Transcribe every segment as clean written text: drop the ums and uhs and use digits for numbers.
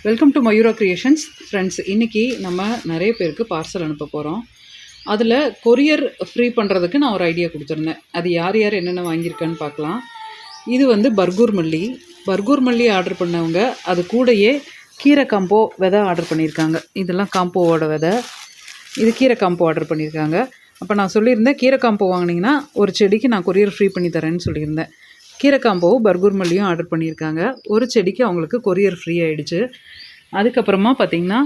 Welcome to Mayura creations friends. இன்றைக்கி நம்ம நிறைய பேருக்கு பார்சல் அனுப்ப போகிறோம். அதில் கொரியர் ஃப்ரீ பண்ணுறதுக்கு நான் ஒரு ஐடியா கொடுத்துருந்தேன். அது யார் யார் என்னென்ன வாங்கியிருக்கான்னு பார்க்கலாம். இது வந்து பர்கூர் மல்லி ஆர்டர் பண்ணவங்க. அது கூடயே கீரை காம்போ விதை ஆர்டர் பண்ணியிருக்காங்க. இதெல்லாம் காம்போவோட விதை. இது கீரை காம்போ ஆர்டர் பண்ணியிருக்காங்க. அப்போ நான் சொல்லியிருந்தேன், கீரை காம்போ வாங்கினீங்கன்னா ஒரு செடிக்கு நான் கொரியர் ஃப்ரீ பண்ணி தரேன்னு சொல்லியிருந்தேன். கீரை காம்போவும் பர்கூர் மல்லியும் ஆர்டர் பண்ணியிருக்காங்க. ஒரு செடிக்கு அவங்களுக்கு கொரியர் ஃப்ரீ ஆகிடுச்சு. அதுக்கப்புறமா பார்த்திங்கன்னா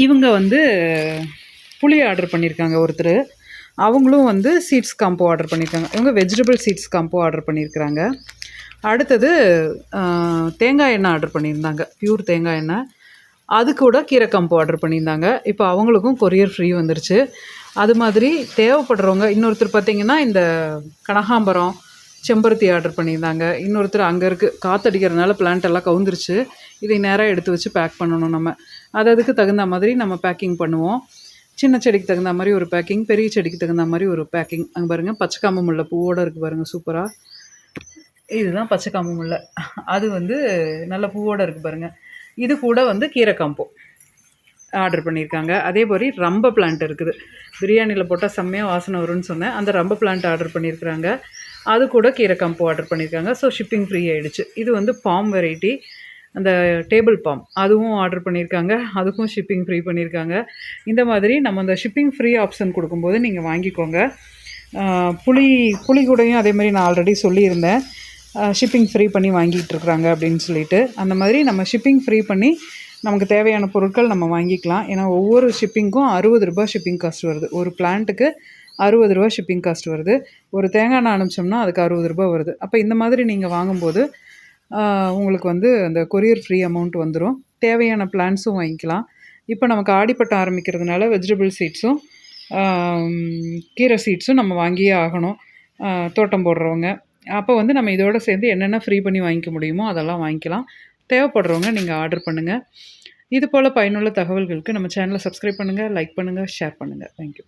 இவங்க வந்து புளி ஆர்டர் பண்ணியிருக்காங்க ஒருத்தர். அவங்களும் வந்து சீட்ஸ் காம்போ ஆர்டர் பண்ணியிருக்காங்க. இவங்க வெஜிடபிள் சீட்ஸ் காம்போ ஆர்டர் பண்ணியிருக்கிறாங்க. அடுத்தது தேங்காய் எண்ணெய் ஆர்டர் பண்ணியிருந்தாங்க, பியூர் தேங்காய் எண்ணெய். அது கூட கீரை காம்போ ஆர்டர் பண்ணியிருந்தாங்க. இப்போ அவங்களுக்கும் கொரியர் ஃப்ரீ வந்துருச்சு. அது மாதிரி தேவைப்படுறவங்க இன்னொருத்தர் பார்த்திங்கன்னா இந்த கனகாம்பரம் செம்பருத்தி ஆர்டர் பண்ணியிருந்தாங்க. இன்னொருத்தர் அங்கே இருக்குது, காற்றடிக்கிறதுனால பிளான்ட் எல்லாம் கவுந்துருச்சு, இதை நேராக எடுத்து வச்சு பேக் பண்ணணும். நம்ம அதுக்கு தகுந்த மாதிரி நம்ம பேக்கிங் பண்ணுவோம். சின்ன செடிக்கு தகுந்த மாதிரி ஒரு பேக்கிங், பெரிய செடிக்கு தகுந்த மாதிரி ஒரு பேக்கிங். அங்கே பாருங்கள், பச்சைக்காம்பு முல்லை பூவோடு இருக்குது பாருங்கள், சூப்பராக. இதுதான் பச்சைக்காம்பு முல்லை, அது வந்து நல்ல பூவோடு இருக்குது பாருங்கள். இது கூட வந்து கீரை காம்போ ஆர்டர் பண்ணியிருக்காங்க. அதே மாதிரி ரம்ப பிளான்ட் இருக்குது, பிரியாணியில் போட்டால் செம்மையாக வாசனை வரும்னு சொன்னேன். அந்த ரம்ப பிளான்ட் ஆர்டர் பண்ணியிருக்கிறாங்க. அது கூட கீரை காம்போ ஆர்டர் பண்ணியிருக்காங்க. ஸோ ஷிப்பிங் ஃப்ரீ ஆகிடுச்சு. இது வந்து பாம் வெரைட்டி, அந்த டேபிள் பாம், அதுவும் ஆர்டர் பண்ணியிருக்காங்க. அதுக்கும் ஷிப்பிங் ஃப்ரீ பண்ணியிருக்காங்க. இந்த மாதிரி நம்ம அந்த ஷிப்பிங் ஃப்ரீ ஆப்ஷன் கொடுக்கும்போது நீங்கள் வாங்கிக்கோங்க. புளி கூடையும் அதே மாதிரி நான் ஆல்ரெடி சொல்லியிருந்தேன், ஷிப்பிங் ஃப்ரீ பண்ணி வாங்கிட்டு இருக்கிறாங்க அப்படின்னு சொல்லிட்டு. அந்த மாதிரி நம்ம ஷிப்பிங் ஃப்ரீ பண்ணி நமக்கு தேவையான பொருட்கள் நம்ம வாங்கிக்கலாம். ஏன்னா ஒவ்வொரு ஷிப்பிங்க்கும் 60 ரூபாய் ஷிப்பிங் காஸ்ட் வருது. ஒரு பிளான்ட்டுக்கு 60 ரூபா ஷிப்பிங் காஸ்ட் வருது. ஒரு தேங்காய் எண்ணெய் அனுப்பிச்சோம்னா அதுக்கு 60 ரூபா வருது. அப்போ இந்த மாதிரி நீங்கள் வாங்கும்போது உங்களுக்கு வந்து அந்த கொரியர் ஃப்ரீ அமௌண்ட் வந்துடும். தேவையான பிளான்ஸும் வாங்கிக்கலாம். இப்போ நமக்கு ஆடிப்பட்டம் ஆரம்பிக்கிறதுனால வெஜிடபிள் சீட்ஸும் கீரை சீட்ஸும் நம்ம வாங்கியே ஆகணும், தோட்டம் போடுறவங்க. அப்போ வந்து நம்ம இதோடு சேர்ந்து என்னென்ன ஃப்ரீ பண்ணி வாங்கிக்க முடியுமோ அதெல்லாம் வாங்கிக்கலாம். தேவைப்படுறவங்க நீங்கள் ஆர்டர் பண்ணுங்கள். இது போல் பயனுள்ள தகவல்களுக்கு நம்ம சேனலை சப்ஸ்கிரைப் பண்ணுங்கள், லைக் பண்ணுங்கள், ஷேர் பண்ணுங்கள். தேங்க்யூ.